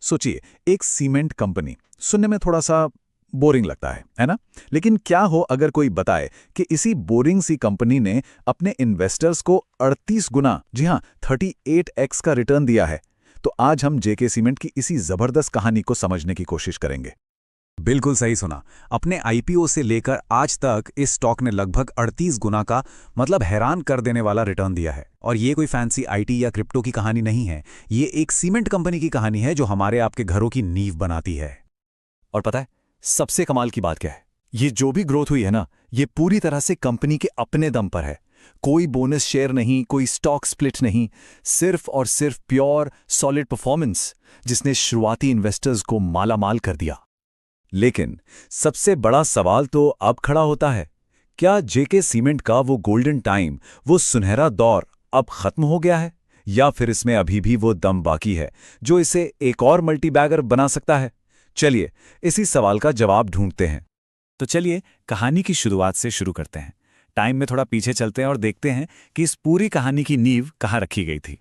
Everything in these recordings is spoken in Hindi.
सोचिए, एक सीमेंट कंपनी सुनने में थोड़ा सा बोरिंग लगता है ना? लेकिन क्या हो अगर कोई बताए कि इसी बोरिंग सी कंपनी ने अपने इन्वेस्टर्स को 38 गुना, जी हाँ 38x का रिटर्न दिया है। तो आज हम जेके सीमेंट की इसी जबरदस्त कहानी को समझने की कोशिश करेंगे। बिल्कुल सही सुना। अपने आईपीओ से लेकर आज तक इस स्टॉक ने लगभग 38 गुना का, मतलब हैरान कर देने वाला रिटर्न दिया है। और ये कोई फैंसी आईटी या क्रिप्टो की कहानी नहीं है, ये एक सीमेंट कंपनी की कहानी है जो हमारे आपके घरों की नींव बनाती है। और पता है सबसे कमाल की बात क्या है? ये जो भी ग्रोथ हुई है ना, ये पूरी तरह से कंपनी के अपने दम पर है। कोई बोनस शेयर नहीं, कोई स्टॉक स्प्लिट नहीं, सिर्फ और सिर्फ प्योर सॉलिड परफॉर्मेंस, जिसने शुरुआती इन्वेस्टर्स को मालामाल कर दिया। लेकिन सबसे बड़ा सवाल तो अब खड़ा होता है, क्या जेके सीमेंट का वो गोल्डन टाइम, वो सुनहरा दौर अब खत्म हो गया है, या फिर इसमें अभी भी वो दम बाकी है जो इसे एक और मल्टीबैगर बना सकता है? चलिए इसी सवाल का जवाब ढूंढते हैं। तो चलिए कहानी की शुरुआत से शुरू करते हैं। टाइम में थोड़ा पीछे चलते हैं और देखते हैं कि इस पूरी कहानी की नींव कहाँ रखी गई थी।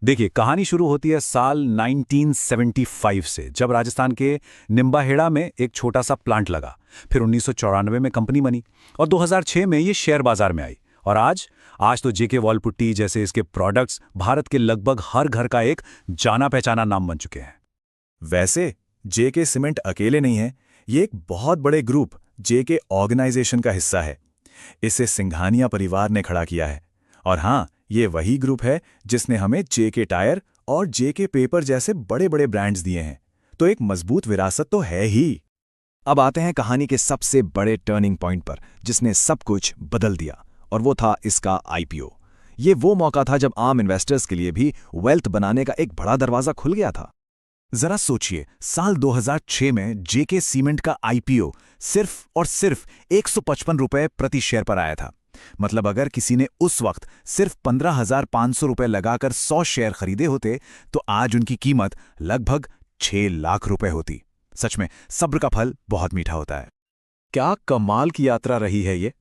देखिए, कहानी शुरू होती है साल 1975 से, जब राजस्थान के निम्बाहेड़ा में एक छोटा सा प्लांट लगा। फिर 1994 में कंपनी बनी और 2006 में ये शेयर बाजार में आई। और आज तो जेके वॉल पुट्टी जैसे इसके प्रोडक्ट्स भारत के लगभग हर घर का एक जाना पहचाना नाम बन चुके हैं। वैसे जेके सीमेंट अकेले नहीं है, ये एक बहुत बड़े ग्रुप जेके ऑर्गेनाइजेशन का हिस्सा है। इसे सिंघानिया परिवार ने खड़ा किया है। और हाँ, ये वही ग्रुप है जिसने हमें जेके टायर और जेके पेपर जैसे बड़े बड़े ब्रांड्स दिए हैं। तो एक मजबूत विरासत तो है ही। अब आते हैं कहानी के सबसे बड़े टर्निंग पॉइंट पर, जिसने सब कुछ बदल दिया, और वो था इसका आईपीओ। ये वो मौका था जब आम इन्वेस्टर्स के लिए भी वेल्थ बनाने का एक बड़ा दरवाजा खुल गया था। जरा सोचिए, साल 2006 में जेके सीमेंट का आईपीओ सिर्फ और सिर्फ 155 रुपए प्रति शेयर पर आया था। मतलब अगर किसी ने उस वक्त सिर्फ 15,500 रुपए लगाकर 100 शेयर खरीदे होते तो आज उनकी कीमत लगभग 6 लाख रुपए होती। सच में सब्र का फल बहुत मीठा होता है। क्या कमाल की यात्रा रही है ये!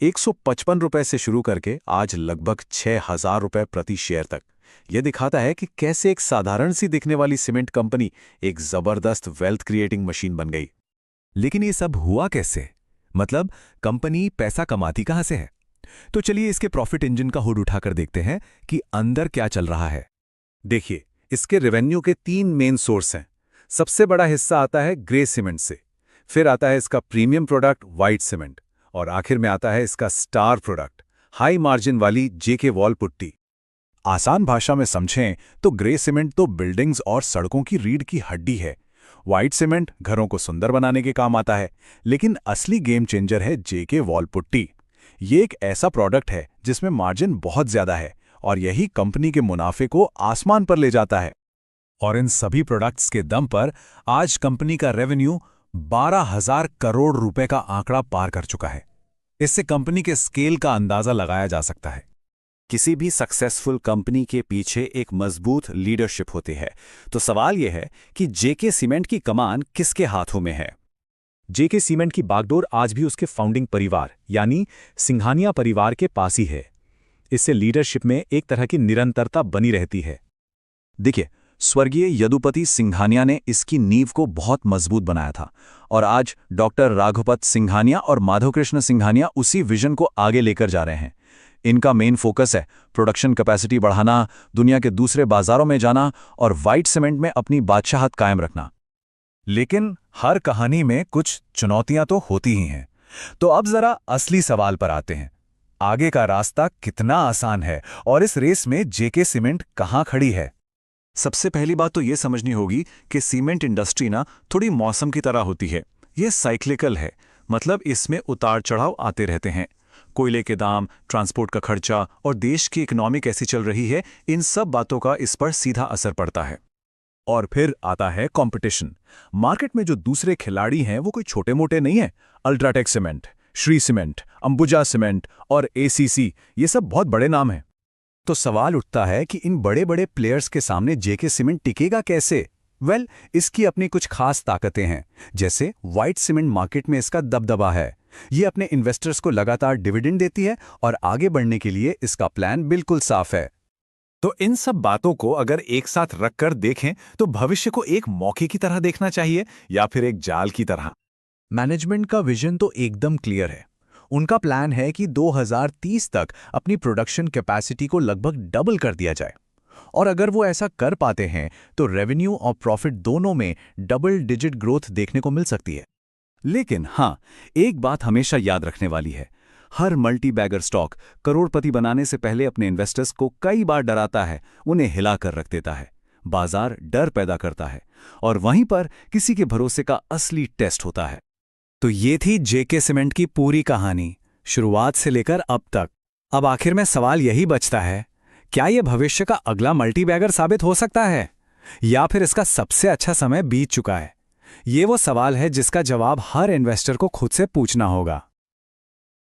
155 रुपए से शुरू करके आज लगभग 6,000 रुपए प्रति शेयर तक। यह दिखाता है कि कैसे एक साधारण सी दिखने वाली सीमेंट कंपनी एक जबरदस्त वेल्थ क्रिएटिंग मशीन बन गई। लेकिन ये सब हुआ कैसे? मतलब कंपनी पैसा कमाती कहां से है? तो चलिए इसके प्रॉफिट इंजन का हुड उठाकर देखते हैं कि अंदर क्या चल रहा है। देखिए, इसके रेवेन्यू के 3 मेन सोर्स हैं। सबसे बड़ा हिस्सा आता है ग्रे सीमेंट से, फिर आता है इसका प्रीमियम प्रोडक्ट व्हाइट सीमेंट, और आखिर में आता है इसका स्टार प्रोडक्ट, हाई मार्जिन वाली जेके वॉल पुट्टी। आसान भाषा में समझें तो ग्रे सीमेंट तो बिल्डिंग्स और सड़कों की रीढ़ की हड्डी है। व्हाइट सीमेंट घरों को सुंदर बनाने के काम आता है। लेकिन असली गेम चेंजर है जेके वॉल पुट्टी। ये एक ऐसा प्रोडक्ट है जिसमें मार्जिन बहुत ज्यादा है और यही कंपनी के मुनाफे को आसमान पर ले जाता है। और इन सभी प्रोडक्ट्स के दम पर आज कंपनी का रेवेन्यू 12,000 करोड़ रुपए का आंकड़ा पार कर चुका है। इससे कंपनी के स्केल का अंदाजा लगाया जा सकता है। किसी भी सक्सेसफुल कंपनी के पीछे एक मजबूत लीडरशिप होती है। तो सवाल यह है कि जेके सीमेंट की कमान किसके हाथों में है? जेके सीमेंट की बागडोर आज भी उसके फाउंडिंग परिवार यानी सिंघानिया परिवार के पास ही है। इससे लीडरशिप में एक तरह की निरंतरता बनी रहती है। देखिए, स्वर्गीय यदुपति सिंघानिया ने इसकी नींव को बहुत मजबूत बनाया था और आज डॉक्टर राघवपत सिंघानिया और माधवकृष्ण सिंघानिया उसी विजन को आगे लेकर जा रहे हैं। इनका मेन फोकस है प्रोडक्शन कैपेसिटी बढ़ाना, दुनिया के दूसरे बाजारों में जाना और व्हाइट सीमेंट में अपनी बादशाहत कायम रखना। लेकिन हर कहानी में कुछ चुनौतियां तो होती ही हैं। तो अब जरा असली सवाल पर आते हैं। आगे का रास्ता कितना आसान है और इस रेस में जेके सीमेंट कहां खड़ी है? सबसे पहली बात तो ये समझनी होगी कि सीमेंट इंडस्ट्री ना थोड़ी मौसम की तरह होती है। ये साइक्लिकल है, मतलब इसमें उतार चढ़ाव आते रहते हैं। कोयले के दाम, ट्रांसपोर्ट का खर्चा और देश की इकोनॉमी कैसी चल रही है, इन सब बातों का इस पर सीधा असर पड़ता है। और फिर आता है कंपटीशन। मार्केट में जो दूसरे खिलाड़ी हैं वो कोई छोटे मोटे नहीं है। UltraTech cement, Shri cement, Ambuja cement और एसीसी, ये सब बहुत बड़े नाम हैं। तो सवाल उठता है कि इन बड़े बड़े प्लेयर्स के सामने जेके सीमेंट टिकेगा कैसे? इसकी अपनी कुछ खास ताकतें हैं। जैसे व्हाइट सीमेंट मार्केट में इसका दबदबा है। ये अपने इन्वेस्टर्स को लगातार डिविडेंड देती है और आगे बढ़ने के लिए इसका प्लान बिल्कुल साफ है। तो इन सब बातों को अगर एक साथ रखकर देखें तो भविष्य को एक मौके की तरह देखना चाहिए या फिर एक जाल की तरह? मैनेजमेंट का विजन तो एकदम क्लियर है। उनका प्लान है कि 2030 तक अपनी प्रोडक्शन कैपेसिटी को लगभग डबल कर दिया जाए। और अगर वो ऐसा कर पाते हैं तो रेवेन्यू और प्रॉफिट दोनों में डबल डिजिट ग्रोथ देखने को मिल सकती है। लेकिन हाँ, एक बात हमेशा याद रखने वाली है। हर मल्टी बैगर स्टॉक करोड़पति बनाने से पहले अपने इन्वेस्टर्स को कई बार डराता है, उन्हें हिला कर रख देता है। बाजार डर पैदा करता है और वहीं पर किसी के भरोसे का असली टेस्ट होता है। तो ये थी जेके सीमेंट की पूरी कहानी, शुरुआत से लेकर अब तक। अब आखिर में सवाल यही बचता है, क्या ये भविष्य का अगला मल्टीबैगर साबित हो सकता है या फिर इसका सबसे अच्छा समय बीत चुका है? ये वो सवाल है जिसका जवाब हर इन्वेस्टर को खुद से पूछना होगा।